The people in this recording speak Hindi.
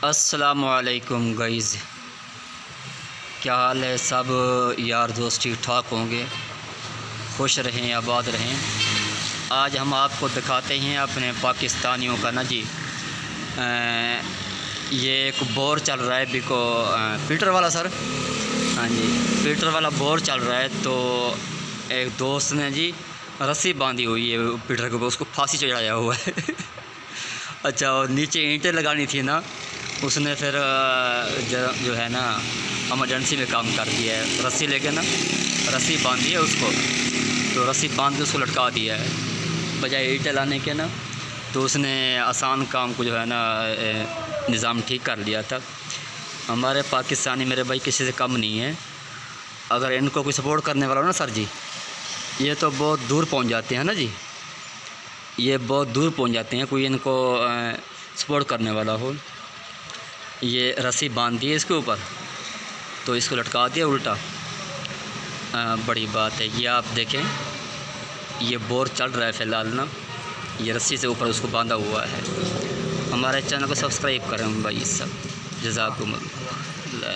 अस्सलामुअलैकुम गाइज़, क्या हाल है? सब यार दोस्त ठीक ठाक होंगे, खुश रहें, आबाद रहें। आज हम आपको दिखाते हैं अपने पाकिस्तानियों का ना जी, ये एक बोर चल रहा है बिको पीटर वाला सर। हाँ जी, पीटर वाला बोर चल रहा है। तो एक दोस्त ने जी रस्सी बांधी हुई है पीटर के ऊपर, उसको फांसी चढ़ाया हुआ है। अच्छा, और नीचे ईंटें लगानी थी ना, उसने फिर जो है ना एमरजेंसी में काम कर दिया है। रस्सी लेके ना रस्सी बांधी है उसको, तो रस्सी बांध के उसको लटका दिया है बजाय ईंटें लाने के ना। तो उसने आसान काम को जो है ना निज़ाम ठीक कर लिया था। हमारे पाकिस्तानी मेरे भाई किसी से कम नहीं है। अगर इनको कोई सपोर्ट करने वाला हो ना सर जी, ये तो बहुत दूर पहुंच जाते हैं ना जी, ये बहुत दूर पहुंच जाते हैं। कोई इनको सपोर्ट करने वाला हो। ये रस्सी बांध दी है इसके ऊपर, तो इसको लटका दिया उल्टा। बड़ी बात है ये। आप देखें, ये बोर चल रहा है फ़िलहाल ना, ये रस्सी से ऊपर उसको बांधा हुआ है। हमारे चैनल को सब्सक्राइब करें भाई सब। जज़ाकुमुल्लाह।